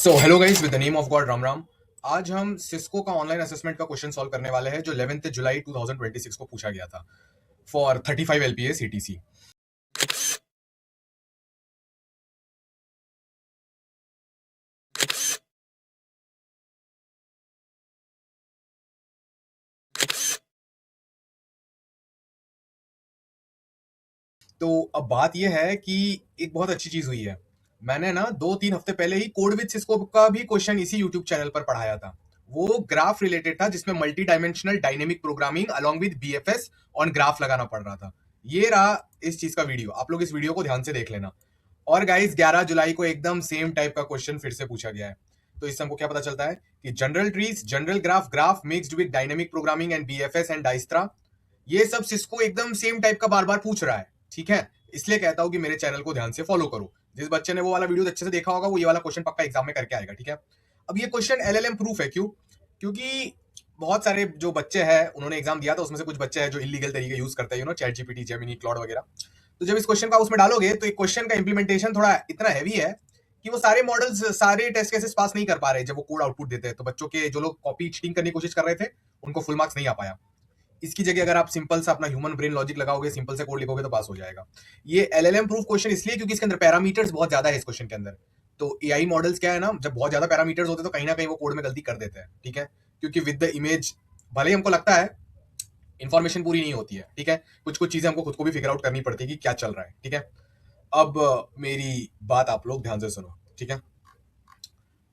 So hello guys with the name of god Ram Ram. आज हम Cisco का ऑनलाइन असेसमेंट का क्वेश्चन सॉल्व करने वाले हैं जो 11 जुलाई 2026 को पूछा गया था फॉर 35 एलपीए सीटीसी। तो अब बात यह है कि एक बहुत अच्छी चीज हुई है। मैंने ना 2-3 हफ्ते पहले ही कोड विद सिस्को का भी क्वेश्चन इसी यूट्यूब चैनल पर पढ़ाया था। वो ग्राफ रिलेटेड था जिसमें multi dimensional dynamic programming along with BFS on graph लगाना पड़ रहा था। ये रहा इस चीज का वीडियो, आप लोग इस वीडियो को ध्यान से देख लेना। और गाइस 11 जुलाई को एकदम सेम टाइप का क्वेश्चन फिर से पूछा गया है। तो इससे हमको क्या पता चलता है कि general trees, general graph, graph mixed with dynamic programming and BFS and Dijkstra, ये सब सिस्को एकदम सेम टाइप का बार बार पूछ रहा है। ठीक है, इसलिए कहता हूं कि मेरे चैनल को ध्यान से फॉलो करो। जिस बच्चे ने वो वाला वीडियो अच्छे से देखा होगा वो ये वाला क्वेश्चन पक्का एग्जाम में करके आएगा। ठीक है, अब ये क्वेश्चन एलएलएम प्रूफ है। क्यों? क्योंकि बहुत सारे जो बच्चे हैं उन्होंने एग्जाम दिया था, उसमें से कुछ बच्चे हैं जो इलीगल तरीके यूज करते हैं, चैट जीपीटी, जेमिनी, क्लॉड वगैरह। तो जब इस क्वेश्चन का उसमें डालोगे तो एक क्वेश्चन का इंप्लीमेंटेशन थोड़ा इतना हैवी है कि वो सारे मॉडल्स सारे टेस्ट केसेस पास नहीं कर पा रहे जब वो कोड आउटपुट देते हैं। तो बच्चों के जो लोग कॉपी चीटिंग करने की कोशिश कर रहे थे उनको फुल मार्क्स नहीं आ पाया। इसकी जगह अगर आप सिंपल सा अपना ह्यूमन ब्रेन लॉजिक लगाओगे, सिंपल से कोड लिखोगे तो पास हो जाएगा। ये एलएलएम प्रूफ क्वेश्चन इसलिए क्योंकि इसके अंदर पैरामीटर्स बहुत ज्यादा है इस क्वेश्चन के अंदर। तो एआई मॉडल्स क्या है ना, जब बहुत ज्यादा पैरामीटर्स होते हैं तो कहीं ना कहीं वो कोड में गलती कर देते हैं। ठीक है, क्योंकि विद द इमेज भले ही हमको लगता है इंफॉर्मेशन पूरी नहीं होती है। ठीक है, कुछ कुछ चीजें हमको खुद को भी फिगर आउट करनी पड़ती है कि क्या चल रहा है। ठीक है, अब मेरी बात आप लोग ध्यान से सुनो। ठीक है,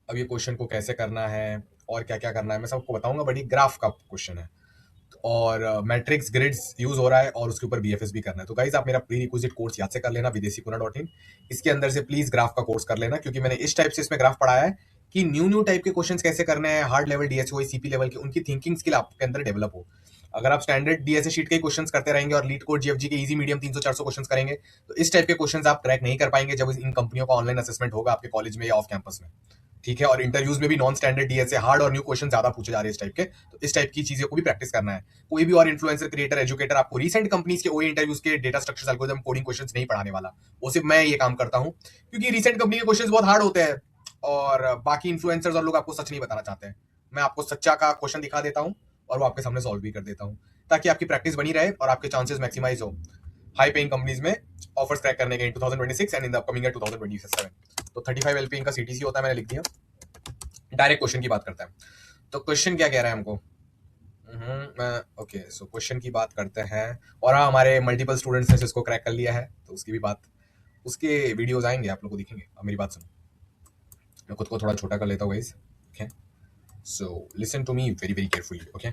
अब ये क्वेश्चन को कैसे करना है और क्या क्या करना है मैं सबको बताऊंगा, बट ये ग्राफ का क्वेश्चन है और मैट्रिक्स ग्रिड्स यूज हो रहा है और उसके ऊपर बीएफएस भी करना है। तो गाइज आप मेरा प्री रिक्विजिट कोर्स याद से कर लेना, विदेशीपुना.in। इसके अंदर से प्लीज ग्राफ का कोर्स कर लेना, क्योंकि मैंने इस टाइप से इसमें ग्राफ पढ़ाया है कि न्यू टाइप के क्वेश्चंस कैसे करने हैं, hard level DSO CP level के, उनकी थिंकिंग स्किल आपके अंदर डेवलप हो। अगर आप स्टैंडर्ड डीएसए शीट के क्वेश्चंस करते रहेंगे और लीड कोड जीएफजी के इजी मीडियम 300-400 क्वेश्चंस करेंगे तो इस टाइप के क्वेश्चंस आप क्रैक नहीं कर पाएंगे जब इन कंपनियों का ऑनलाइन असेसमेंट होगा आपके कॉलेज में या ऑफ कैंपस में। ठीक है, और इंटरव्यूज में भी नॉन स्टैंडर्ड डीएसए हार्ड और न्यू क्वेश्चन ज्यादा पूछे जा रहे हैं इस टाइप के। तो इस टाइप की चीजों को भी प्रैक्टिस करना है। कोई भी और इन्फ्लुएंसर, क्रिएटर, एजुकेटर आपको रीसेंट कंपनीज के ओए इंटरव्यूज के data structure algorithm coding questions नहीं पढ़ाने वाला। वो सिर्फ मैं ये काम करता हूं क्योंकि रीसेंट कंपनी के क्वेश्चंस बहुत हार्ड होते हैं और बाकी इन्फ्लुएंसर्स और लोग आपको सच नहीं बताना चाहते हैं। मैं आपको सच्चा का क्वेश्चन दिखा देता हूं और वो आपके सामने सॉल्व भी कर देता हूं, ताकि आपकी प्रैक्टिस बनी रहे और आपके चांसेस मैक्सिमाइज हो हाई पेइंग कंपनीज में ऑफर्स क्रैक करने के इन 2026 and in the upcoming year 2027। तो 35 एलपीए का सीटीसी होता है, मैंने लिख दिया। डायरेक्ट क्वेश्चन की बात करते हैं। तो क्वेश्चन क्या कह रहा है हमको? ओके, सो क्वेश्चन की बात करते हैं। और हाँ, हमारे मल्टीपल स्टूडेंट्स ने इसको क्रैक कर लिया है तो उसकी भी बात, उसके वीडियोस आएंगे, आप लोग को दिखेंगे। अब मेरी बात सुनो, मैं खुद को थोड़ा छोटा कर लेता हूँ guys. Okay, so listen to me very very carefully. Okay,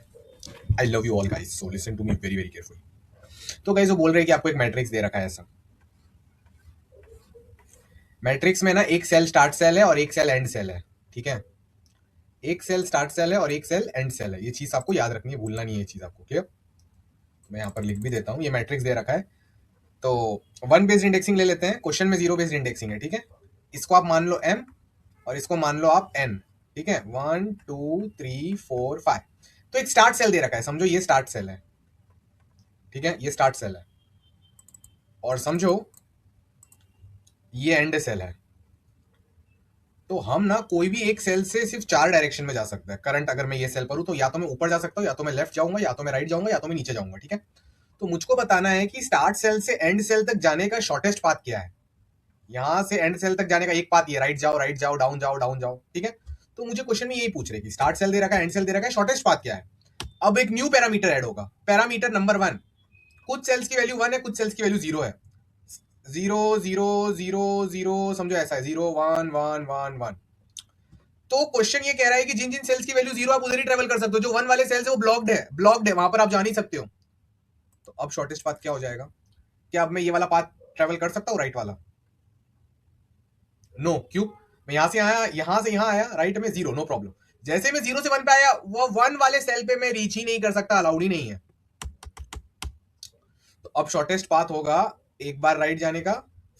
I love you all guys, so listen to me very very carefully. तो गाइस वो बोल रहे हैं कि आपको एक मैट्रिक्स दे रखा है। ऐसा मैट्रिक्स में ना एक सेल स्टार्ट सेल है और एक सेल एंड सेल है। ठीक है, एक सेल स्टार्ट सेल है और एक सेल एंड सेल है। ये चीज आपको याद रखनी है, भूलना नहीं है ये चीज आपको। क्लियर? मैं यहाँ पर लिख भी देता हूँ, ये मैट्रिक्स दे रखा है। तो 1 बेस्ड इंडेक्सिंग ले लेते हैं, क्वेश्चन में 0 बेस्ड इंडेक्सिंग है। ठीक है, इसको आप मान लो m और इसको मान लो आप n। ठीक है, 1 2 3 4 5। तो एक स्टार्ट सेल दे रखा है, समझो ये स्टार्ट सेल है। ठीक है, ये स्टार्ट सेल है और समझो ये एंड सेल है। तो हम ना कोई भी एक सेल से सिर्फ 4 डायरेक्शन में जा सकते हैं। करंट अगर मैं ये सेल पर हूं तो या तो मैं ऊपर जा सकता हूं, या तो मैं लेफ्ट जाऊंगा, या तो मैं राइट जाऊंगा, या तो मैं नीचे जाऊंगा। ठीक है, तो मुझको बताना है कि स्टार्ट सेल से एंड सेल तक जाने का शॉर्टेस्ट पाथ क्या है। यहां से एंड सेल तक जाने का एक पाथ ये, राइट जाओ, डाउन जाओ, डाउन जाओ। ठीक है, तो मुझे क्वेश्चन में यही पूछ रहे कि स्टार्ट सेल दे रखा है, एंड सेल दे रखा है, शॉर्टेस्ट पाथ क्या है। अब एक न्यू पैरामीटर ऐड होगा, पैरामीटर नंबर 1। कुछ सेल्स की वैल्यू 1 है, कुछ सेल्स की वैल्यू 0 है। 0 0 0 0, समझो ऐसा है, 0 1 1 1 1। तो क्वेश्चन ये कह रहा है कि जिन जिन सेल्स की वैल्यू 0 आप उधर ही ट्रेवल कर सकते हो, जो 1 वाले सेल्स है वो ब्लॉक्ड है, वहां पर आप जा नहीं सकते हो। तो अब शॉर्टेस्ट पाथ क्या हो जाएगा? क्या अब मैं ये वाला पाथ ट्रेवल कर सकता हूँ, राइट वाला? नो। क्यों? मैं यहां से आया, यहां से यहां आया, राइट में 0, नो प्रॉब्लम। जैसे मैं 0 से 1 पे आया, वो 1 वाले सेल पे मैं रीच ही नहीं कर सकता, अलाउड ही नहीं है। तो अब शॉर्टेस्ट पाथ होगा एक बार राइट जाने का,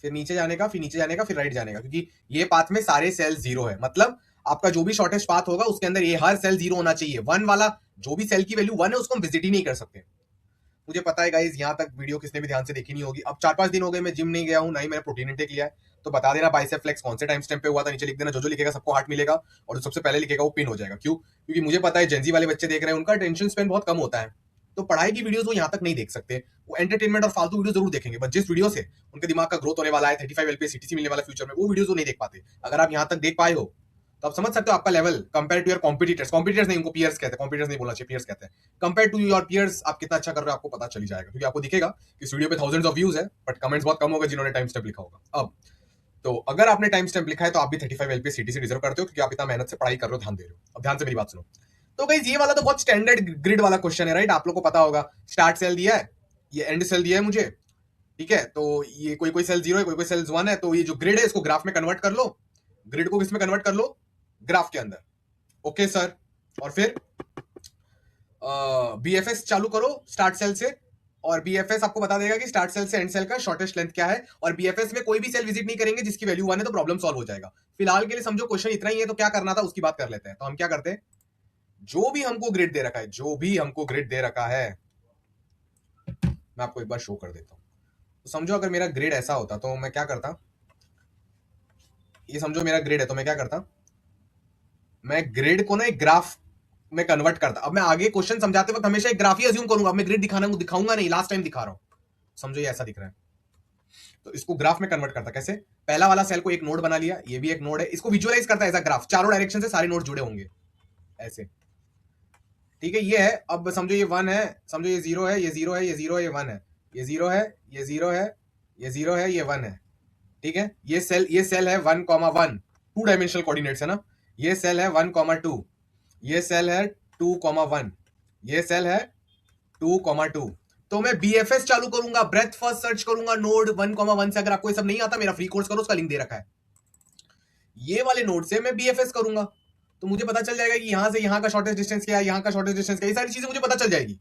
फिर नीचे जाने का, फिर नीचे जाने का, फिर राइट जाने का, क्योंकि ये पाथ में सारे सेल 0 है। मतलब आपका जो भी शॉर्टेस्ट पाथ होगा उसके अंदर ये हर सेल 0 होना चाहिए। 1 वाला जो भी सेल की वैल्यू 1 है उसको हम विजिट ही नहीं कर सकते। मुझे पता है गाइस, यहां तक वीडियो किसने भी ध्यान से देखी नहीं होगी। अब 4-5 दिन हो गए मैं जिम नहीं गया हूं, ना ही मैंने प्रोटीन इंटेक लिया है, तो बता देना बाइसेप फ्लेक्स कौन से टाइम स्टैम्प पे हुआ था, नीचे लिख देना, जो लिखेगा सबको हार्ट मिलेगा, और जो सबसे पहले लिखेगा वो पिन हो जाएगा। क्यों? क्योंकि मुझे पता है जेंजी वाले बच्चे देख रहे हैं, उनका अटेंशन स्पैन बहुत कम होता है, तो पढ़ाई की वीडियोस वो यहाँ तक नहीं देख सकते, वो एंटरटेनमेंट और फालतू वीडियो जरूर देखेंगे, बट जिस वीडियो से उनके दिमाग का ग्रोथ होने वाला है, 35 एलपीए सीटीसी मिलने वाला फ्यूचर में, वो वीडियोस वो नहीं देख पाते। अगर आप यहाँ तक देख पाए हो तो आप समझ सकते हो आपका level compare to your competitors, competitors नहीं, उनको पीयर्स कहते हैं, कॉम्पिटिटर्स नहीं बोलना चाहिए, पीयर्स कहते हैं, कंपेयर टू योर पीयर्स आप कितना अच्छा कर रहे हो आपको पता चली जाएगा, क्योंकि आपको दिखेगा कि इस वीडियो पे थाउजेंड्स ऑफ व्यूज है, बट कमेंट्स बहुत कम होगा जिन्होंने टाइम स्टैम्प लिखा होगा। अब तो अगर आपने टाइम स्टैम्प लिखा है तो आप भी 35 एलपीए सीटीसी डिजर्व करते हो, क्योंकि आप इतना मेहनत से पढ़ाई कर रहे हो, ध्यान दे रहे हो। अब ध्यान से मेरी बात सुनो। तो गाइस ये वाला तो बहुत स्टैंडर्ड ग्रिड वाला क्वेश्चन है, राइट? आप लोग को पता होगा, स्टार्ट सेल दिया है, ये एंड सेल दिया है मुझे, ठीक है? तो ये कोई कोई सेल 0 है, कोई कोई सेल 1 है, तो ये जो ग्रिड है इसको ग्राफ में कन्वर्ट कर लो, ग्रिड को किसमें कन्वर्ट कर लो? ग्राफ के अंदर। ओके सर, और फिर बीएफएस चालू करो स्टार्ट सेल से, और बीएफएस आपको बता देगा कि स्टार्ट सेल से एंड सेल का शॉर्टेस्ट लेंथ क्या है, और बीएफएस में कोई भी सेल विजिट नहीं करेंगे जिसकी वैल्यू 1 है, तो प्रॉब्लम सॉल्व हो जाएगा। फिलहाल के लिए समझो क्वेश्चन इतना ही है, तो क्या करना था उसकी बात कर लेते हैं। तो हम क्या करते हैं, जो भी हमको ग्रिड दे रखा है, जो भी हमको ग्रिड दे रखा है, मैं आपको एक बार शो कर देता हूं। तो समझो अगर मेरा ग्रिड ऐसा होता तो मैं क्या करता, ये समझो मेरा ग्रिड है, तो मैं क्या करता, मैं ग्रिड को ना एक ग्राफ में कन्वर्ट करता। अब मैं आगे क्वेश्चन समझाते वक्त हमेशा एक ग्राफ ही अज्यूम करूंगा, अब मैं ग्रिड दिखाऊंगा नहीं, लास्ट टाइम दिखा रहा हूं, समझो ये ऐसा दिख रहा है, तो इसको ग्राफ में कन्वर्ट करता। कैसे? पहला वाला सेल को एक नोड बना लिया, ये भी एक नोड है, इसको विजुअलाइज करता है एज अ ग्राफ, चारों डायरेक्शन से सारे नोड जुड़े होंगे ऐसे, ठीक है? ये है, अब समझो ये 1 है, समझो ये 0 है, ये 0 है, ये 0 है, ये 1 है, ये 0 है, ये 0 है, ये 0 है, ये 1 है, ठीक है? ये सेल है 1,1, 2 डायमेंशनल कोऑर्डिनेट्स है ना, ये सेल है 1,2, ये सेल है 2,1, ये सेल है 2,2। तो मैं बीएफएस चालू करूंगा, ब्रेथ फर्स्ट सर्च करूंगा नोड 1,1 से। अगर आपको ये सब नहीं आता, मेरा फ्री कोर्स करो, उसका लिंक दे रखा है, ये वाले नोड से मैं बीएफएस करूंगा, तो मुझे पता चल जाएगा कि यहां से यहां का शॉर्टेस्ट डिस्टेंस क्या है, यहां का शॉर्टेस्ट डिस्टेंस क्या है, ये सारी चीजें मुझे पता चल जाएगी।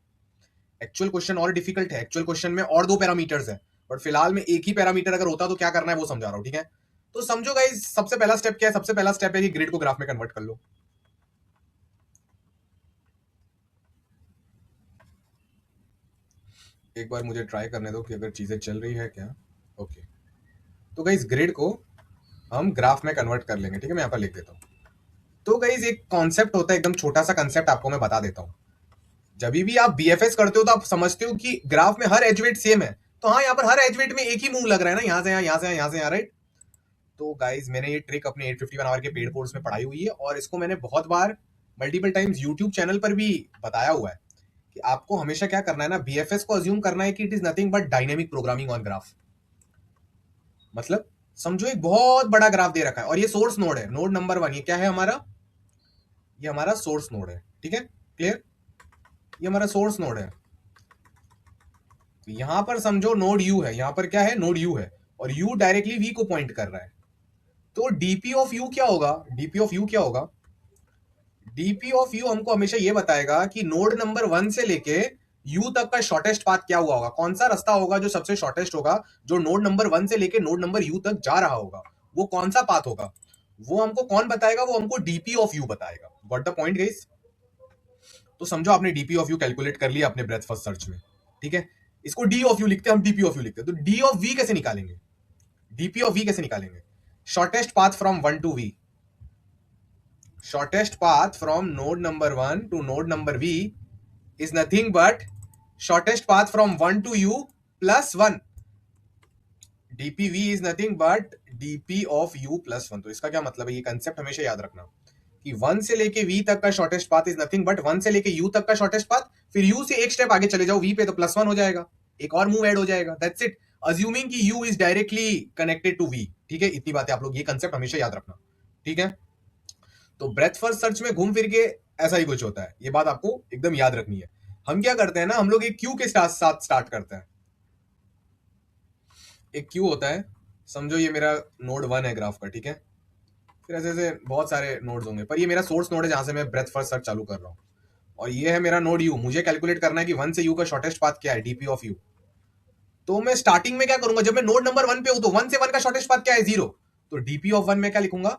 एक्चुअल क्वेश्चन और डिफिकल्ट है, एक्चुअल क्वेश्चन में और 2 पैरामीटर्स है, बट फिलहाल में एक ही पैरामीटर अगर होता तो क्या करना है वो समझा रहा हूं, ठीक है? तो समझो गाइस, सबसे पहला स्टेप क्या है? सबसे पहला स्टेप है कि ग्रिड को ग्राफ में कन्वर्ट कर लो। एक बार मुझे ट्राई करने दो कि अगर चीजें चल रही है क्या। ओके, तो गाइस ग्रिड को हम ग्राफ में कन्वर्ट कर लेंगे, ठीक है? मैं यहाँ पर लिख देता हूँ। तो गाइस एक कॉन्सेप्ट होता है, एकदम छोटा सा कॉन्सेप्ट आपको मैं बता देता हूँ। जब भी आप बीएफएस करते हो तो आप समझते हो कि ग्राफ में हर एज वेट सेम है, तो हाँ यहाँ पर हर एज वेट में एक ही मूव लग रहा है ना, यहाँ से यहाँ, यहाँ से यहाँ, यहाँ से यहाँ, राइट? तो गाइज मैंने ये ट्रिक अपने 851 आवर के पेड कोर्स में पढ़ाई हुई है, और इसको मैंने बहुत बार मल्टीपल टाइम्स यूट्यूब चैनल पर भी बताया हुआ है कि आपको हमेशा क्या करना है ना, बीएफएस को अज्यूम करना है कि it is nothing but dynamic programming on graph. मतलब समझो एक बहुत बड़ा ग्राफ दे रखा है, और ये सोर्स नोड है, नोड नंबर 1, ये क्या है हमारा? ये हमारा सोर्स नोड है, ठीक है? क्लियर? ये हमारा सोर्स नोड है। तो यहां पर समझो नोड यू है, यहां पर क्या है? नोड यू है, और यू डायरेक्टली वी को पॉइंट कर रहा है। तो डीपी ऑफ यू क्या होगा? डीपी ऑफ यू क्या होगा? डीपी ऑफ यू हमको हमेशा ये बताएगा कि नोड नंबर 1 से लेके यू तक का शॉर्टेस्ट पाथ क्या हुआ होगा, कौन सा रास्ता होगा जो सबसे शॉर्टेस्ट होगा, जो नोड नंबर 1 से लेके नोड नंबर यू तक जा रहा होगा, वो कौन सा पाथ होगा, वो हमको कौन बताएगा? वो हमको डीपी ऑफ यू बताएगा। Got the point guys? तो समझो आपने डीपी ऑफ यू कैलकुलेट कर लिया अपने ब्रेथ फर्स्ट सर्च में, ठीक है? इसको डी ऑफ यू लिखते हैं, हम डीपी ऑफ यू लिखते हैं, तो डी ऑफ वी कैसे निकालेंगे? डीपी ऑफ वी कैसे निकालेंगे? Shortest path from 1 to V, shortest path from node number 1 to node number v is nothing but shortest path from 1 to u plus 1. dpv is nothing but dp of u plus 1. तो इसका क्या मतलब है? ये concept हमेशा याद रखना कि 1 से लेके v तक का shortest path is nothing but 1 से लेके u तक का शॉर्टेस्ट पाथ, फिर u से एक स्टेप आगे चले जाओ v पे, तो प्लस 1 हो जाएगा, एक और मूव ऐड हो जाएगा, दैट्स इट। अज्यूमिंग कि u is directly connected to v, ठीक है? इतनी बातें आप लोग, ये कंसेप्ट हमेशा याद रखना, ठीक है? तो ब्रेथ फर्स्ट सर्च में घूम फिर के ऐसा ही कुछ होता है, ये बात आपको एकदम याद रखनी है। हम क्या करते हैं ना, हम लोग एक क्यू के साथ स्टार्ट करते हैं। एक क्यू होता है, समझो ये मेरा नोड 1 है ग्राफ का, ठीक है? फिर ऐसे ऐसे बहुत सारे नोड्स होंगे, पर ये मेरा सोर्स नोड है जहां से मैं ब्रेथ फर्स्ट सर्च चालू कर रहा हूँ, और ये है मेरा नोड यू। मुझे कैलकुलेट करना है कि 1 से यू का शॉर्टेस्ट पाथ क्या है, डीपी ऑफ यू। तो मैं स्टार्टिंग में क्या करूंगा, जब मैं नोड नंबर 1 पे हूं तो 1 से 1 का शॉर्टेस्ट पाथ क्या है? 0। तो डीपी ऑफ 1 में क्या लिखूंगा?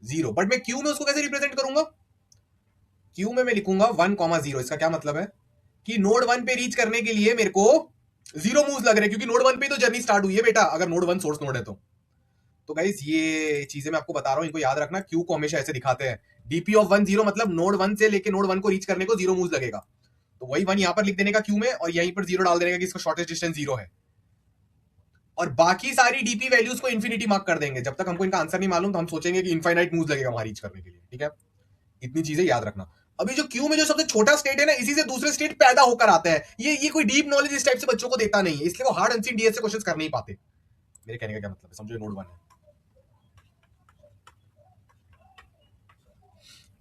0। बट मैं क्यू में उसको कैसे रिप्रेजेंट करूंगा? क्यू में मैं लिखूंगा 1,0। इसका क्या मतलब है कि नोड 1 पे रीच करने के लिए मेरे को 0 मूव्स लग रहे हैं, क्योंकि नोड 1 पे तो जर्नी स्टार्ट हुई है बेटा, अगर नोड 1 सोर्स नोड है तो। तो गाइस ये चीजें मैं आपको बता रहा हूँ, इनको याद रखना। क्यू को हमेशा ऐसे दिखाते हैं, डीपी ऑफ 1 0, मतलब नोड 1 से लेके नोड 1 को रीच करने को 0 मूव लगेगा। तो वही 1 यहां पर लिख देने का क्यू में, और यहीं पर 0 डाल देने का कि इसका शॉर्टेस्ट डिस्टेंस 0 है, और बाकी सारी डीपी वैल्यूज को इन्फिनिटी मार्क कर देंगे। जब तक हमको इनका आंसर नहीं मालूम तो हम सोचेंगे कि इनफाइनाइट मूव लगेगा वहां रीच करने के लिए, ठीक है। इतनी चीजें याद रखना। अभी जो क्यू में जो सबसे छोटा स्टेट है ना, इसी से दूसरे स्टेट पैदा होकर आता है। ये कोई डीप नॉलेज इस टाइप से बच्चों को देता नहीं है, इसलिए वो हार्ड अनसीन डीएस से क्वेश्चन कर नहीं पाते। मेरे कहने का क्या मतलब है, समझो नोड 1 है,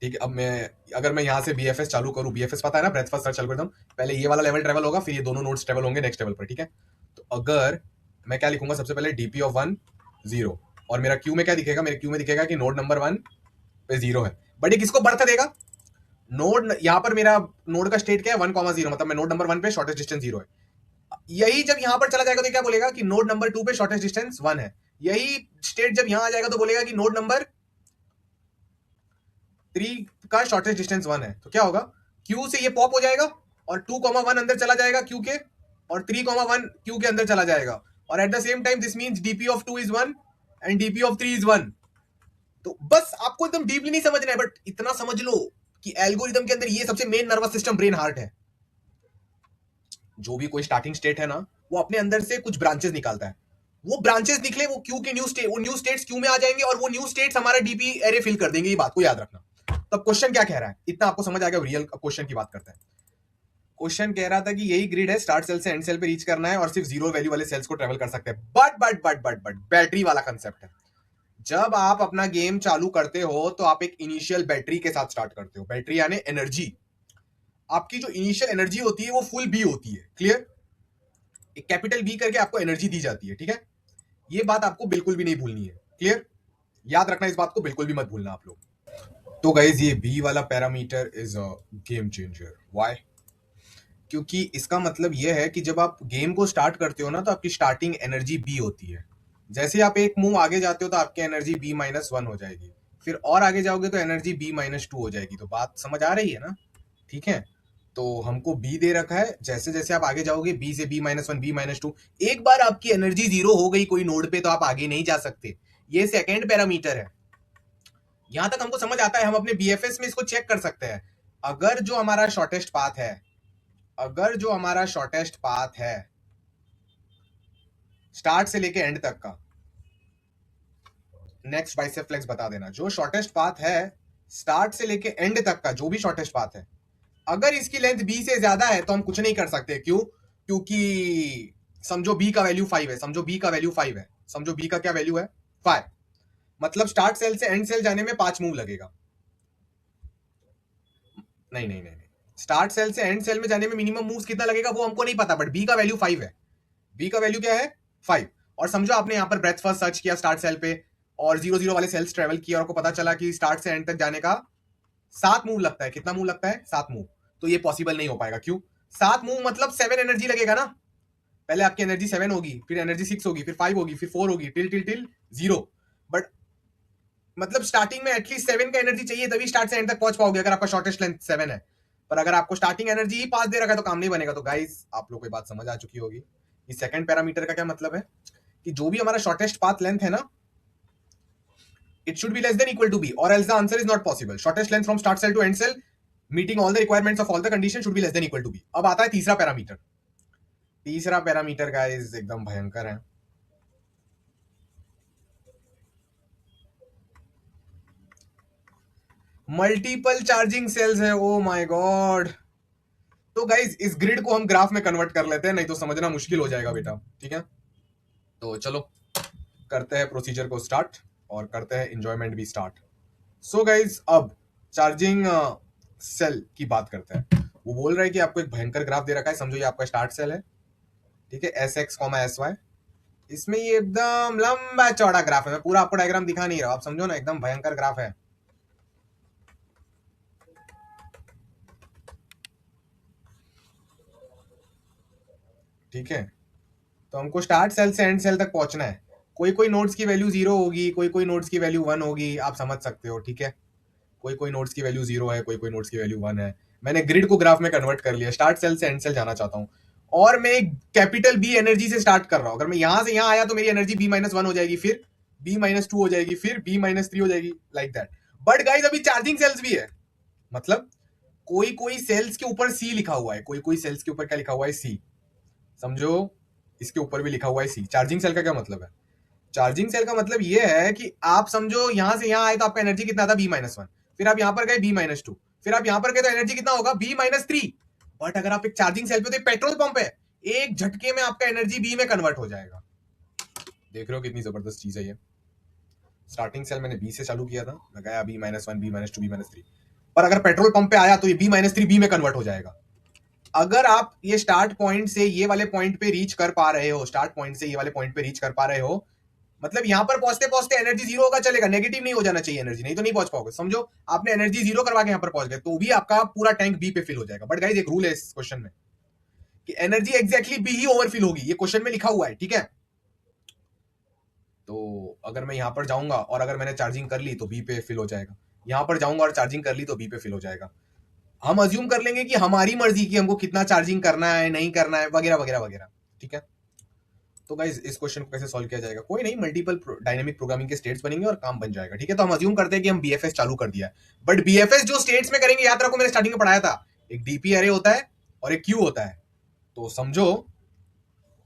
ठीक है। अब अगर मैं यहां से बीएफएस चालू करूं, बीएफएस पता है ना, ब्रेथ फर्स्ट सर्च एल्गोरिथम, पहले ये वाला लेवल ट्रेवल होगा, फिर ये दोनों नोड्स ट्रेवल होंगे नेक्स्ट लेवल पर, ठीक है। तो अगर मैं क्या लिखूंगा, सबसे पहले डीपी ऑफ 1 0, और मेरा क्यू में क्या दिखेगा, मेरे क्यू में दिखेगा कि नोड नंबर 1 पे 0 है, बट ये किसको बर्थ देगा, नोड, यहां पर मेरा नोड का स्टेट क्या है 1,0, मतलब मैं नोड नंबर 1 पे शॉर्टेस्ट डिस्टेंस 0 है। यही जब यहां पर चला जाएगा तो क्या बोलेगा कि नोड नंबर 2 पे शॉर्टेस्ट डिस्टेंस 1 है। यही स्टेट जब यहां आ जाएगा तो बोलेगा कि नोड नंबर 3 का शॉर्टेस्ट डिस्टेंस 1 है। तो क्या होगा, क्यू से ये पॉप हो जाएगा और 2,1 अंदर चला जाएगा क्यू के, और 3,1 क्यू के अंदर चला जाएगा, और at the same time this means DP of 2 is 1 and DP of 3 is 1। तो बस आपको एकदम डीपली नहीं समझना है, बट इतना समझ लो कि एल्गोरिदम के अंदर ये सबसे main nervous system brain heart है। जो भी कोई स्टार्टिंग स्टेट है ना, वो अपने अंदर से कुछ ब्रांचेस निकालता है, वो ब्रांचेस निकले वो क्यू के न्यू स्टेट, वो न्यू स्टेट्स क्यू में आ जाएंगे, और वो न्यू स्टेट्स हमारा डीपी एरे फिल कर देंगे। ये बात को याद रखना। तब क्वेश्चन क्या कह रहा है, इतना आपको समझ आ गया। रियल क्वेश्चन की बात करते हैं। क्वेश्चन कह रहा था कि यही ग्रिड है, स्टार्ट सेल से एंड सेल पे रीच करना है, और सिर्फ 0 वैल्यू वाले सेल्स को ट्रेवल कर सकते हैं। बट बैटरी वाला कंसेप्ट है। जब आप अपना गेम चालू करते हो तो आप एक इनिशियल बैटरी के साथ स्टार्ट करते हो। बैटरी यानी एनर्जी, आपकी जो इनिशियल एनर्जी होती है वो फुल बी होती है, क्लियर। एक कैपिटल बी करके आपको एनर्जी दी जाती है, ठीक है। ये बात आपको बिल्कुल भी नहीं भूलनी है, क्लियर। याद रखना, इस बात को बिल्कुल भी मत भूलना आप लोग। तो गाइज ये बी वाला parameter is a game changer. Why? क्योंकि इसका मतलब यह है कि जब आप गेम को स्टार्ट करते हो ना, तो आपकी स्टार्टिंग एनर्जी बी होती है। जैसे आप एक मूव आगे जाते हो तो आपकी एनर्जी B-1 हो जाएगी, फिर और आगे जाओगे तो एनर्जी B-2 हो जाएगी। तो बात समझ आ रही है ना, ठीक है। तो हमको बी दे रखा है, जैसे जैसे आप आगे जाओगे बी से B-1 B-2, एक बार आपकी एनर्जी 0 हो गई कोई नोड पे तो आप आगे नहीं जा सकते। ये सेकेंड पैरामीटर है। यहां तक हमको समझ आता है, हम अपने बीएफएस में इसको चेक कर सकते हैं। अगर जो हमारा शॉर्टेस्ट पाथ है, अगर जो हमारा शॉर्टेस्ट पाथ है स्टार्ट से लेके एंड तक का, नेक्स्ट बाइसेप फ्लेक्स बता देना, जो शॉर्टेस्ट पाथ है स्टार्ट से लेके एंड तक का, जो भी शॉर्टेस्ट पाथ है, अगर इसकी लेंथ बी से ज्यादा है तो हम कुछ नहीं कर सकते। क्यों? क्योंकि समझो बी का वैल्यू 5 है, समझो बी का वैल्यू 5 है, समझो बी का क्या वैल्यू है 5, मतलब स्टार्ट सेल से एंड सेल जाने में 5 मूव लगेगा। नहीं नहीं नहीं, स्टार्ट सेल से एंड सेल में जाने में मिनिमम मूव्स कितना लगेगा वो हमको नहीं पता, बट बी का वैल्यू 5 है। बी का वैल्यू क्या है 5। और समझो आपने यहाँ पर ब्रेथ फर्स्ट सर्च किया स्टार्ट सेल पे, और 0 0 वाले सेल्स ट्रेवल किया, और आपको पता चला कि स्टार्ट से एंड तक जाने का 7 मूव लगता है। कितना मूव लगता है? 7 मूव। तो ये पॉसिबल नहीं हो पाएगा। क्यों? 7 मूव मतलब 7 एनर्जी लगेगा ना। पहले आपकी एनर्जी 7 होगी, फिर एनर्जी 6 होगी, फिर 5 होगी, फिर 4 होगी, टिल टिल टिल 0। बट मतलब स्टार्टिंग में एटलीस्ट 7 का एनर्जी चाहिए, तभी स्टार्ट से एंड तक पहुंच पाओगे, अगर आपका शॉर्टेस्ट लेंथ 7 है। पर अगर आपको स्टार्टिंग एनर्जी ही 5 दे रखा है तो काम नहीं बनेगा। तो गाइस आप लोग को बात समझ आ चुकी होगी। इस सेकंड पैरामीटर का क्या मतलब है कि जो भी हमारा शॉर्टेस्ट पाथ लेंथ है ना, it should be less than equal to b, or else the answer is not possible. Shortest length from start cell to end cell meeting all the requirements of all the conditions should be less than equal to b. अब आता है तीसरा parameter. तीसरा parameter guys एकदम भयंकर है। Multiple charging sales है। Oh my God. तो गाइस इस ग्रिड को हम ग्राफ में कन्वर्ट कर लेते हैं, नहीं तो समझना मुश्किल हो जाएगा बेटा, ठीक है। तो चलो करते हैं प्रोसीजर को स्टार्ट, और करते हैं एंजॉयमेंट भी स्टार्ट। सो गाइज अब चार्जिंग सेल की बात करते हैं। वो बोल रहा है कि आपको एक भयंकर ग्राफ दे रखा है, समझो ये आपका स्टार्ट सेल है, ठीक है, SX, SY। इसमें ये एकदम लंबा चौड़ा ग्राफ है। मैं पूरा आपको डायग्राम दिखा नहीं रहा, आप समझो ना, एकदम भयंकर ग्राफ है, ठीक है। तो हमको स्टार्ट सेल से एंड सेल तक पहुंचना है। कोई कोई नोड्स की वैल्यू 0 होगी, कोई कोई नोड्स की वैल्यू 1 होगी, आप समझ सकते हो, ठीक है। कोई कोई नोड्स की वैल्यू 0 है, कोई कोई नोड्स की वैल्यू 1 है। मैंने ग्रिड को ग्राफ में कन्वर्ट कर लिया, स्टार्ट सेल से एंड सेल जाना चाहता हूँ, और मैं एक कैपिटल बी एनर्जी से स्टार्ट कर रहा हूं। अगर मैं यहां से यहां आया तो मेरी एनर्जी B-1 हो जाएगी, फिर B-2 हो जाएगी, फिर B-3 हो जाएगी, लाइक दैट। बट गाइस अभी चार्जिंग सेल्स भी है, मतलब कोई कोई सेल्स के ऊपर C लिखा हुआ है, कोई कोई सेल्स के ऊपर क्या लिखा हुआ है, C। समझो इसके ऊपर भी लिखा हुआ है C। चार्जिंग सेल का क्या मतलब है? चार्जिंग सेल का मतलब ये है कि आप समझो यहां से यहां आए तो आपका एनर्जी कितना था, B-1, फिर आप यहां पर गए B-2, फिर आप यहां पर गए तो एनर्जी कितना होगा, B-3। बट अगर आप एक चार्जिंग सेल पे, तो एक पेट्रोल पंप है, एक झटके में आपका एनर्जी बी में कन्वर्ट हो जाएगा। देख रहे हो कितनी जबरदस्त चीज है ये। स्टार्टिंग सेल मैंने बी से चालू किया था, लगाया B-1, B-2, B-3, पर अगर पेट्रोल पंप पे आया तो ये B-3 बी में कन्वर्ट हो जाएगा। अगर आप ये स्टार्ट पॉइंट से ये वाले पॉइंट पे रीच कर पा रहे हो, स्टार्ट पॉइंट से ये वाले पॉइंट पे रीच कर पा रहे हो, मतलब यहां पर पहुंचते पहुंचते एनर्जी जीरो होगा, चलेगा, नेगेटिव नहीं हो जाना चाहिए एनर्जी, नहीं तो नहीं पहुंच पाओगे। समझो आपने एनर्जी जीरो करवा के यहां पर पहुंच गए तो भी आपका पूरा टैंक बी पे फिल हो जाएगा। बट गाइस एक रूल है इस क्वेश्चन में कि एनर्जी एग्जैक्टली बी ही ओवरफिल होगी, ये क्वेश्चन में लिखा हुआ है, ठीक है। तो अगर मैं यहां पर जाऊंगा और अगर मैंने चार्जिंग कर ली तो बी पे फिल हो जाएगा, यहां पर जाऊंगा और चार्जिंग कर ली तो बी पे फिल हो जाएगा। हम अज्यूम कर लेंगे कि हमारी मर्जी की हमको कितना चार्जिंग करना है, नहीं करना है, वगैरह वगैरह वगैरह, ठीक है। तो गाइस इस क्वेश्चन को कैसे सॉल्व किया जाएगा, कोई नहीं, मल्टीपल डायनेमिक प्रोग्रामिंग के स्टेट्स बनेंगे और काम बन जाएगा, ठीक है। तो हम अज्यूम करते हैं कि हम बीएफएस चालू कर दिया है, बट बीएफएस जो स्टेट्स में करेंगे, याद रखो मैंने स्टार्टिंग में पढ़ाया था, एक डीपी अरे होता है और एक क्यू होता है। तो समझो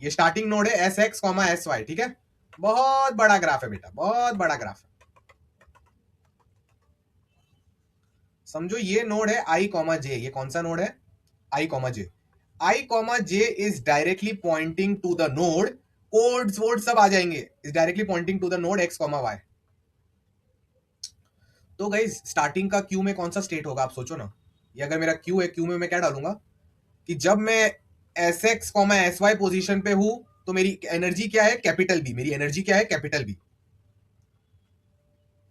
ये स्टार्टिंग नोड है S X comma S Y, ठीक है। बहुत बड़ा ग्राफ है बेटा, बहुत बड़ा ग्राफ है। समझो ये नोड है आई कॉमा जे, ये कौन सा नोड है, I comma J. I comma J is directly pointing to the node, codes वोड सब आ जाएंगे, is directly pointing to the node X comma Y. तो गाइस स्टार्टिंग का क्यू में कौन सा स्टेट होगा, आप सोचो ना। ये अगर मेरा क्यू है, क्यू में मैं क्या डालूंगा कि जब मैं S X comma S Y position पे हूं तो मेरी एनर्जी क्या है, कैपिटल बी। मेरी एनर्जी क्या है, capital B.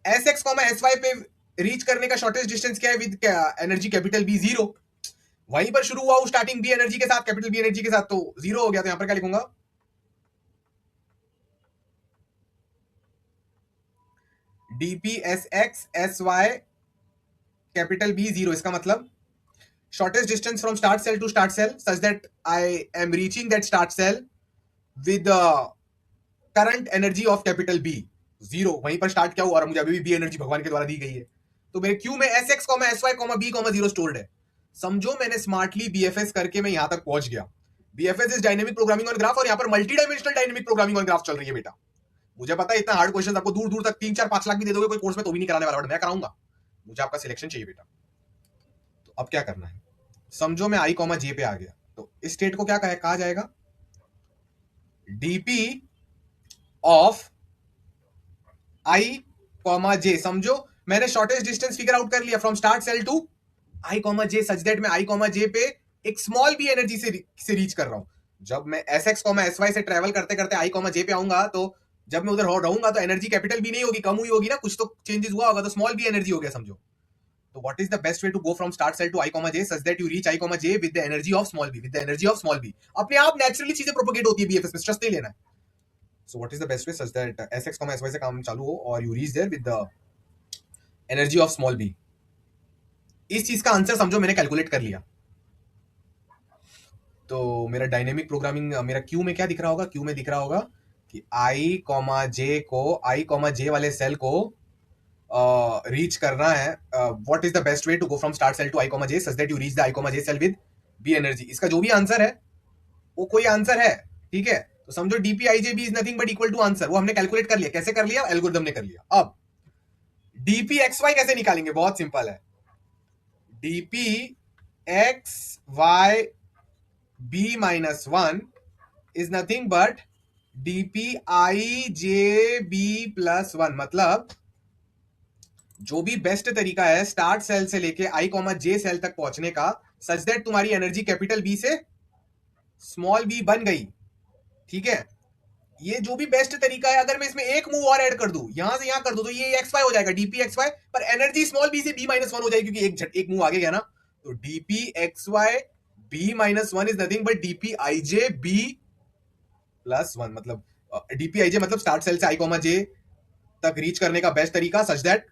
S X comma S Y पे रीच करने का शॉर्टेस्ट डिस्टेंस क्या है, with energy capital B, zero. वहीं पर शुरू हुआ स्टार्टिंग बी एनर्जी के साथ, कैपिटल बी एनर्जी के साथ, तो जीरो हो गया। तो यहां पर क्या लिखूंगा, DP S X S Y capital B zero. इसका मतलब shortest distance from start cell to start cell such that I am reaching that start cell with the current energy of capital B, zero. वहीं पर start क्या हुआ और मुझे अभी भी बी एनर्जी भगवान के द्वारा दी गई है। तो मेरे क्यू में S X comma S Y comma B comma zero stored है। समझो मैंने स्मार्टली बीएफएस करके मैं यहां तक पहुंच गया। BFS is dynamic programming on graph, और यहां पर multi dimensional dynamic programming on graph चल रही है बेटा। मुझे पता है इतना हार्ड क्वेश्चन आपको दूर दूर तक 3 4 5 लाख भी दे दोगे कोई कोर्स में तो भी नहीं कराने वाला, बट मैं कराऊंगा। मुझे आपका सिलेक्शन चाहिए बेटा। तो अब क्या करना है, समझो मैं आई कॉमा जे पे आ गया, तो इस स्टेट को क्या कहा जाएगा, DP of I comma J. समझो मैंने शॉर्टेस्ट डिस्टेंस फिगर आउट कर लिया from start cell to I comma J, such that मैं आई कॉमा जे पे एक स्मॉल बी एनर्जी से रीच कर रहा हूं। जब मैं S X comma S Y से ट्रेवल करते करते आई कॉमा जे पे आऊंगा, तो जब मैं उधर रहूंगा तो एनर्जी कैपिटल बी नहीं होगी, कम हुई होगी ना, कुछ तो चेंजेस हुआ होगा, तो स्मॉल बी एनर्जी हो गया समझो। तो what is the best way to go from start cell to I comma j such that you reach I comma j with the energy of small b, with the energy of small b। अपने आप naturally चीजें propagate होती है BFS में, stress नहीं लेना है। So what is the best way such that sx comma sy से काम चालू हो और you reach there with the energy of small b। इस चीज का आंसर समझो मैंने कैलकुलेट कर लिया। तो मेरा डायनेमिक प्रोग्रामिंग, मेरा क्यू में क्या दिख रहा होगा, क्यू में दिख रहा होगा कि आई कॉमा जे को, आई कॉमा जे वाले सेल को रीच करना है। What is the best way to go from start cell to I comma J such that you reach the I comma J cell with B energy. इसका जो भी आंसर है वो कोई आंसर है, ठीक है। तो समझो DP I J B is nothing but equal to answer, वो हमने कैलकुलेट कर लिया। कैसे कर लिया, एल्गोरिथम ने कर लिया। अब डीपी एक्स वाई कैसे निकालेंगे, बहुत सिंपल है। DP X Y B minus one is nothing but DP I J B plus one. मतलब जो भी बेस्ट तरीका है स्टार्ट सेल से लेके आई कॉमा जे सेल तक पहुंचने का, सच दैट तुम्हारी एनर्जी कैपिटल बी से स्मॉल बी बन गई, ठीक है। ये जो भी बेस्ट तरीका है, अगर मैं इसमें एक मूव और ऐड कर दूं, यहां से यहां कर दूं, तो ये एक्स वाई हो जाएगा, डीपी एक्स वाई, पर एनर्जी स्मॉल बी से बी माइनस वन हो जाएगी क्योंकि एक मूव आगे गया ना। तो DP X Y B minus one is nothing but DP I J B plus one. मतलब डीपी आई जे मतलब स्टार्ट सेल से आई कॉमा जे तक रीच करने का बेस्ट तरीका, such that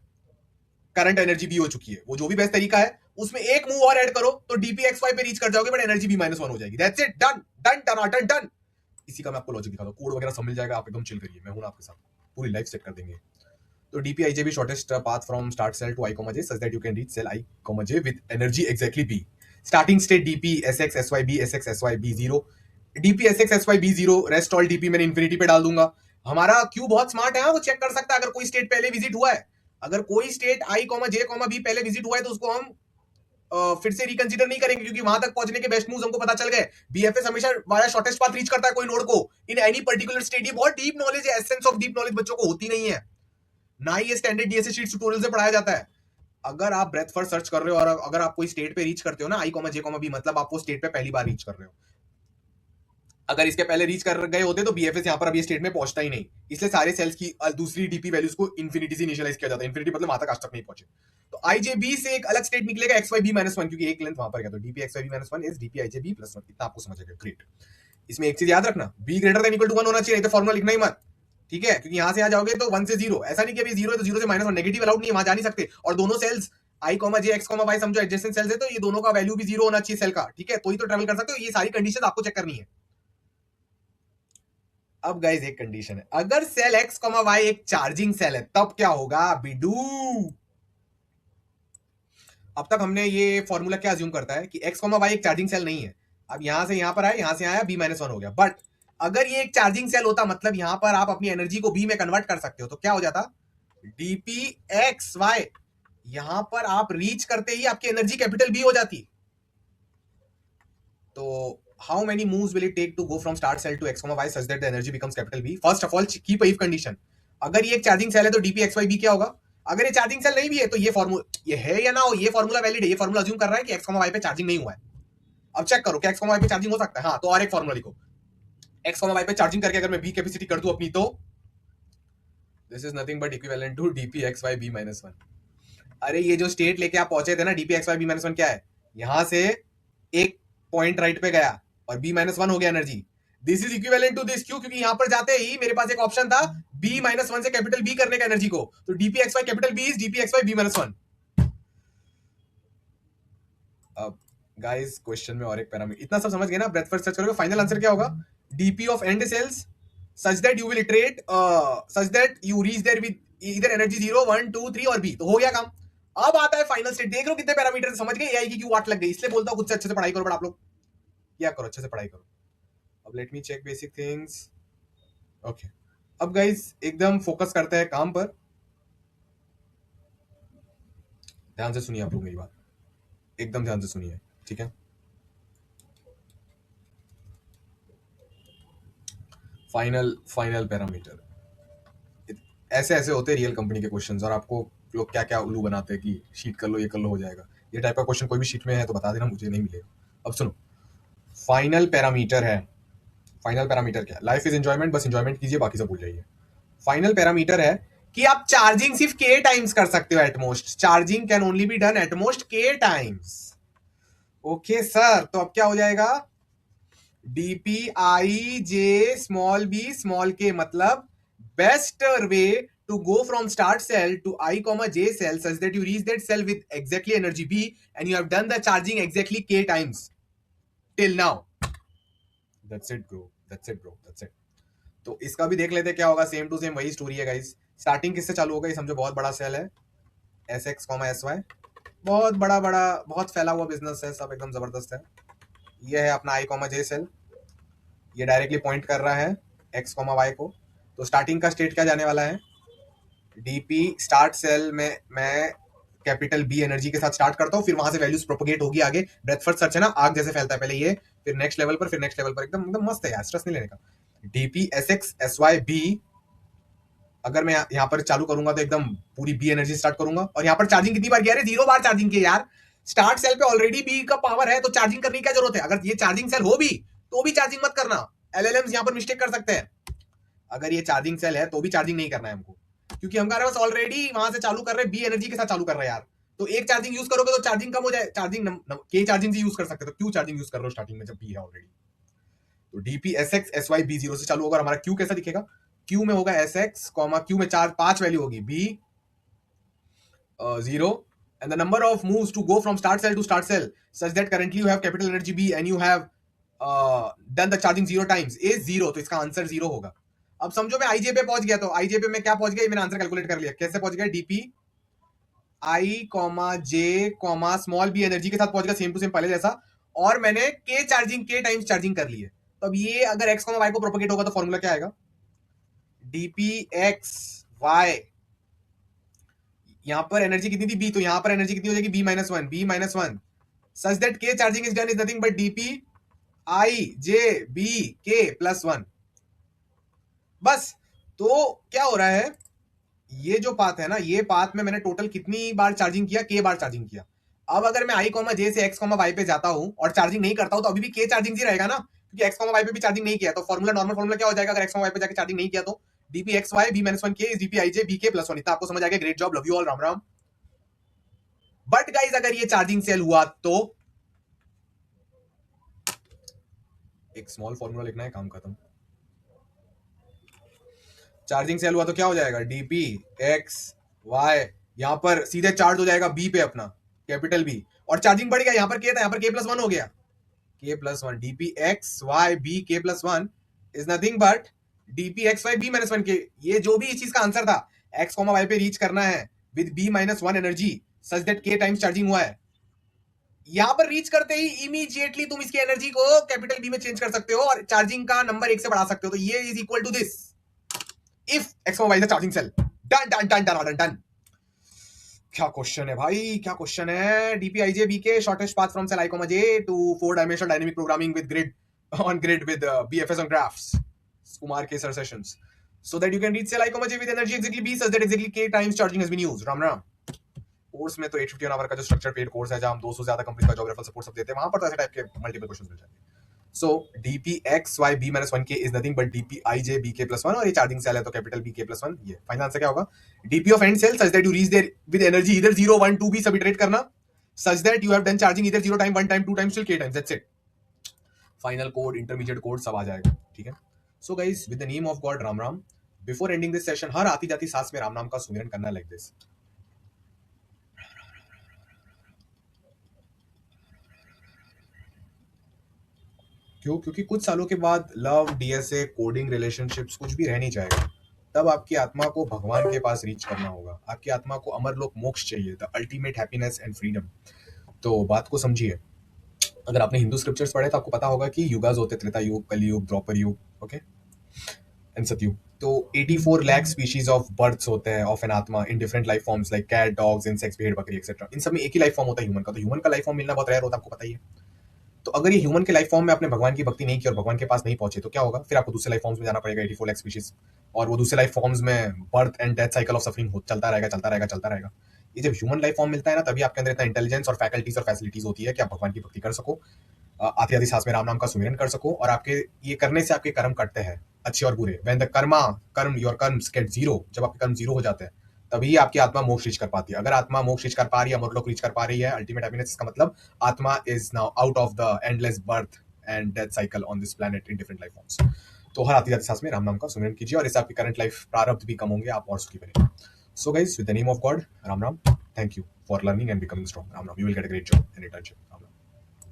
current energy B हो चुकी है। वो जो भी बेस्ट तरीका है उसमें एक मूव और ऐड करो तो डीपी एक्स वाई पे रीच कर जाओगे, but energy B minus one हो जाएगी। That's it, done done done done done. इसी का मैं आपको लॉजिक दिखाता हूं, कोड वगैरह सब मिल जाएगा, आप एकदम चिल करिए, मैं हूं ना आपके साथ। पूरी लाइफ सेट कर देंगे। तो DPIJ भी shortest path from start cell to I, J such that you can reach cell I, J with energy exactly B। Starting state DP SX SYB SX SYB 0, DP SX SYB 0, rest all DP मैंने infinity पे डाल दूंगा। हमारा Q बहुत smart है, वो check कर सकता है अगर कोई स्टेट पहले विजिट हुआ है। अगर कोई स्टेट I, J, B पहले विजिट हुआ है तो उसको हम फिर से रिकंसीडर नहीं करेंगे, क्योंकि वहां तक पहुंचने के बेस्ट मूव्स हमको पता चल गए। BFS हमेशा वाया शॉर्टेस्ट पाथ रीच करता है कोई नोड को इन एनी पर्टिकुलर स्टेट। ये बहुत डीप नॉलेज है, एसेंस ऑफ डीप नॉलेज बच्चों को होती नहीं है, ना ही ये स्टैंडर्ड DSA शीट ट्यूटोरियल से पढ़ाया जाता है। अगर आप ब्रेथ फर्स्ट सर्च कर रहे हो और अगर आप कोई स्टेट पे रीच करते हो ना I, J, B, मतलब आप वो स्टेट पे पहली बार रीच कर रहे हो। अगर इसके पहले रीच कर गए होते तो BFS यहाँ पर अभी स्टेट में पहुंचता ही नहीं। इसलिए सारे सेल्स की दूसरी DP वैल्यूज को इन्फिनिटी से इनिशियलाइज किया जाता है। इन्फिनिटी मतलब वहां तक आज तक नहीं पहुंचे। तो IJB से एक अलग स्टेट निकलेगा XYB-1, क्योंकि एक लेंथ वहां पर गया, तो DP XYB-1 is DP IJB+1। इतना आपको समझ आएगा, ग्रेट। इसमें एक चीज याद रखना, B > 1 होना चाहिए, नहीं तो फॉर्मूला लिखना ही मत, ठीक है? क्योंकि यहां से आ जाओगे तो 1 से 0, ऐसा नहीं कि अभी 0 है तो 0 से -1, नेगेटिव अलाउड नहीं है, वहां जा नहीं सकते। और दोनों cells I, J, X, Y समझो एडजेसेंट सेल्स है, तो ये दोनों का वैल्यू भी 0 होना चाहिए सेल का, ठीक है? तो ही तो ट्रेवल कर सकते हो। ये सारी कंडीशन आपको चेक करनी है। अब गाइस एक कंडीशन है, अगर सेल X, Y एक चार्जिंग सेल है तब क्या होगा बिडू? अब तक हमने ये फॉर्मूला क्या अज्यूम करता है कि X, Y एक चार्जिंग सेल नहीं है। अब यहां से यहां पर आया, यहां से आया, B-1 हो गया। बट अगर ये एक चार्जिंग सेल होता, मतलब यहां पर आप अपनी एनर्जी को B में कन्वर्ट कर सकते हो, तो क्या हो जाता? DPXY। यहां पर आप रीच करते ही आपकी एनर्जी कैपिटल B हो जाती। तो how many moves will it take to go from start cell to X, Y such that the energy becomes capital B? First of all, keep a if condition. अगर ये एक charging cell है तो DPXYB क्या होगा? अगर ये charging cell नहीं भी है तो ये फॉर्मूला, ये है या ना हो, ये फॉर्मूला वैलिड है। ये फॉर्मूला अज्यूम कर रहा है कि X, Y पे चार्जिंग नहीं हुआ है। अब चेक करो क्या X, Y पे चार्जिंग हो सकता है? हाँ, तो और एक फॉर्मूला लिखो, X, Y पे चार्जिंग करके अगर मैं B कैपेसिटी कर दूं अपनी, तो this is nothing but equivalent to DPXYB-1। अरे ये जो स्टेट लेके आप पहुंचे थे ना, DPXYB-1 क्या है? यहां से एक पॉइंट राइट पे गया और B-1 हो गया energy. This is equivalent to this, क्यों? क्योंकि यहां पर जाते ही मेरे पास एक ऑप्शन था B-1 से कैपिटल B करने का एनर्जी को, तो DPXY capital B is DPXYB-1। अब गाइस क्वेश्चन में और एक पैरामीटर, इतना सब समझ गए ना? ब्रेथ फर्स्ट सर्च करोगे, फाइनल आंसर क्या होगा? DP of end cells such that you will iterate such that you reach there with either energy 0, 1, 2, 3 और B। तो हो गया काम। अब आता है फाइनल स्टेट। देख लो कितने पैरामीटर समझ गए, AI की क्यों वाट लग गई। इसलिए बोलता हूं खुद से अच्छे से पढ़ाई करो, बट आप लोग क्या करो, अच्छे से पढ़ाई करो। अब let me check basic things. Okay, अब गाइस एकदम फोकस करते हैं काम पर। ध्यान से सुनिए आप लोग मेरी बात, एकदम ध्यान से सुनिए, ठीक है? फाइनल पैरामीटर, ऐसे ऐसे होते हैं रियल कंपनी के क्वेश्चंस, और आपको लोग क्या क्या उल्लू बनाते हैं कि शीट कर लो, ये कर लो, हो जाएगा। ये टाइप का क्वेश्चन कोई भी शीट में है तो बता देना, मुझे नहीं मिलेगा। अब सुनो, फाइनल पैरामीटर है। फाइनल पैरामीटर क्या है? लाइफ इज एंजॉयमेंट, बस एंजॉयमेंट कीजिए, बाकी सब भूल जाइए। फाइनल पैरामीटर है कि आप चार्जिंग सिर्फ K टाइम्स कर सकते हो at most. Charging can only be done at most K times. Okay sir, तो अब क्या हो जाएगा? DPIJ small b small k, मतलब best way to go from start cell to I, J cell such that you reach that cell with exactly energy B and you have done the charging exactly K times till now. That's it bro, that's it bro, that's it. तो इसका भी देख लेते क्या होगा। Same to same वही story है guys. Starting किससे चालू होगा? ये समझो बहुत बड़ा सेल है SX, SY, बहुत बड़ा बहुत फैला हुआ बिजनेस है, सब एकदम जबरदस्त है। ये है अपना I, J सेल, ये डायरेक्टली पॉइंट कर रहा है X, Y को। तो स्टार्टिंग का स्टेट क्या जाने वाला है? DP स्टार्ट सेल में मैं कैपिटल B एनर्जी के साथ स्टार्ट करता हूँ, फिर वहां से वैल्यूज प्रोपोगेट होगी आगे। ब्रेथ फर्स्ट सर्च है ना, आग जैसे फैलता है, पहले ये, फिर नेक्स्ट लेवल पर, फिर नेक्स्ट लेवल पर। एकदम मस्त है यार, स्ट्रेस नहीं लेने का। DP SX SYB, अगर मैं यहाँ पर चालू करूंगा तो एकदम पूरी B एनर्जी स्टार्ट करूंगा। और यहाँ पर चार्जिंग कितनी बार किया? 0 बार चार्जिंग की यार। स्टार्ट सेल पे ऑलरेडी B का पावर है, तो चार्जिंग करने की क्या जरूरत है? अगर ये चार्जिंग सेल हो भी तो भी चार्जिंग मत करना। LLMs यहाँ पर मिस्टेक कर सकते हैं। अगर ये चार्जिंग सेल है तो भी चार्जिंग नहीं करना है हमको, क्योंकि हम बस ऑलरेडी वहां से चालू कर रहे हैं, B एनर्जी के साथ चालू कर रहे हैं यार। तो एक चार्जिंग यूज करोगे तो चार्जिंग कम हो जाए। चार्जिंग K चार्जिंग से यूज कर सकते हो, तो क्यू चार्जिंग यूज कर रहे हो स्टार्टिंग में जब B है ऑलरेडी। तो DP SX SYB 0 से चालू होगा और हमारा क्यू कैसा दिखेगा? क्यू में होगा SX, क्यू में 5 वैल्यू होगी, B 0 and the number of moves to go from start cell to start cell such that currently you have capital energy B and you have done the charging 0 times is 0। तो इसका answer 0 होगा। अब समझो मैं IJ पे पहुंच गया, तो आईजे पे मैं क्या पहुंच गया, मैंने आंसर कैलकुलेट कर लिया। कैसे पहुंच गया, डीपी आई कॉमा जे कॉमा स्मॉल बी एनर्जी के साथ पहुंच गया, सेम टू सेम पहले जैसा, और मैंने के चार्जिंग के टाइम्स चार्जिंग कर ली है। तो अब ये अगर एक्स कॉमा वाई को प्रोपोगेट होगा तो फॉर्मूला क्या आएगा, डीपी एक्स वाई, यहां पर एनर्जी कितनी थी बी, तो यहां पर एनर्जी कितनी हो जाएगी बी-1 such that K charging is done is nothing but DP I J B K plus 1। बस, तो क्या हो रहा है, ये जो पाथ है ना, ये पाथ में मैंने टोटल कितनी बार चार्जिंग किया, के बार चार्जिंग किया। अब अगर मैं आई कॉमा जे से एक्स कॉमा वाई पे जाता हूं और चार्जिंग नहीं करता हूं तो अभी भी के चार्जिंग ही रहेगा ना, क्योंकि एक्स कॉमा वाई पे भी चार्जिंग नहीं किया। तो फॉर्मूला, नॉर्मल फॉर्मूला क्या हो जाएगा, अगर एक्स कॉमा वाई पे जाके चार्जिंग नहीं किया तो डीपी एक्स वाई बी-1 K is DP I J B K plus 1। इतना आपको समझ आ गया, great job, love you all, Ram Ram. But guys अगर ये चार्जिंग सेल हुआ तो एक स्मॉल फॉर्मूला लिखना है, काम खत्म। चार्जिंग सेल हुआ तो क्या हो जाएगा, डीपी एक्स वाई, यहां पर सीधे चार्ज हो जाएगा बी पे अपना, कैपिटल बी, और चार्जिंग बढ़ गया, यहां पर के था, यहां पर के प्लस 1 हो गया, K plus 1, DP X Y B K plus 1 is nothing but DP X Y बी-1 के। ये जो भी इस चीज का आंसर था, एक्स कॉमा वाई पे रीच करना है विद बी-1 energy such that K times charging हुआ है। यहां पर रीच करते ही इमीडिएटली तुम इसकी एनर्जी को कैपिटल बी में चेंज कर सकते हो और चार्जिंग का नंबर 1 से बढ़ा सकते हो। तो ये is equal to this if X Y is a charging cell. Done done done done done done. क्या क्वेश्चन है भाई, क्या क्वेश्चन है। DPIJ BK shortest path from cell I comma J to 4 dimensional dynamic programming with grid on grid with BFS on graphs, Kumar K sir sessions, so that you can reach cell I comma j with energy exactly B such that exactly K times charging has been used। Ram Ram. Course में तो 850 our का जो structure paid course है, जहां हम 200 से ज्यादा company का जॉब रेफरल सपोर्ट सब देते हैं, वहां पर तो ऐसे टाइप के मल्टीपल क्वेश्चंस मिल जाते हैं। सो डीपी एक्स वाई बी-1 K is nothing but DP I J B K plus 1, और ये चार्जिंग सेल है तो कैपिटल बी के प्लस 1। ये फाइनल आंसर क्या होगा, DP of end cell such that you reach there with energy इधर 0 1 2 भी सब इटरेट करना such that you have done charging इधर 0 time 1 time 2 times till K times, that's it. Final code, intermediate code सब आ जाएगा, ठीक है। So guys with the name of god, Ram Ram. Before ending this session, हर आती जाती सांस में राम नाम का सुमिरन करना लाइक दिस। क्यों, क्योंकि कुछ सालों के बाद लव, डीएसए, कोडिंग, रिलेशनशिप्स कुछ भी रह नहीं जाएगा। तब आपकी आत्मा को भगवान के पास रीच करना होगा। आपकी आत्मा को अमरलोक मोक्ष चाहिए, the ultimate happiness and freedom. तो बात को समझिए। अगर आपने हिंदू स्क्रिप्चर्स पढ़े तो आपको पता होगा कि युगाज होते, त्रेता युग, कलयुग, द्वापर युग, ओके, एंड सतयुग। तो 84 लाख स्पीशीज ऑफ बर्थ्स होते हैं of an atma in different life forms like cat, dogs, insects, bhed, bakri etcetera. इन सब में एक ही लाइफ फॉर्म होता है ह्यूमन का। तो ह्यूमन का लाइफ फॉर्म मिलना बहुत रेयर होता है, आपको पता ही है। तो अगर ये ह्यूमन के लाइफ फॉर्म में आपने भगवान की भक्ति नहीं की और भगवान के पास नहीं पहुंचे तो क्या होगा, फिर आपको दूसरे लाइफ फॉर्म्स में जाना पड़ेगा, 84 लाख स्पीशीज, और वो दूसरे लाइफ फॉर्म्स में birth and death cycle of suffering चलता रहेगा चलता रहेगा चलता रहेगा। ये जब ह्यूमन लाइफ फॉर्म मिलता है ना, तभी आपके अंदर इतना इंटेलिजेंस और फैकल्टीज और फैसिलिटीज होती है कि आप भगवान की भक्ति कर सको, आधी आधी सांस में राम नाम का सुमिरन कर सको, और आपके ये करने से आपके कर्म कटते हैं, अच्छे और बुरे। व्हेन द कर्म योर कर्म्स गेट जीरो, जब आपके कर्म जीरो हो जाते हैं तभी आपकी आत्मा मोक्ष रीच कर पाती है। अगर आत्मा मोक्ष रीच कर पा रही है, अमरलोक रीच कर पा रही है, अल्टीमेट हैप्पीनेस, इसका मतलब आत्मा is now out of the endless birth and death cycle on this planet in different life forms. तो हर आती जाती सांस में राम नाम का सुमिरन कीजिए, और इससे आपकी करंट लाइफ प्रारब्ध भी कम होंगे, आप और सुखी बनेंगे। सो guys with the name of god, Ram Ram. Thank you for learning and becoming strong. Ram Ram. You will get a great job and internship.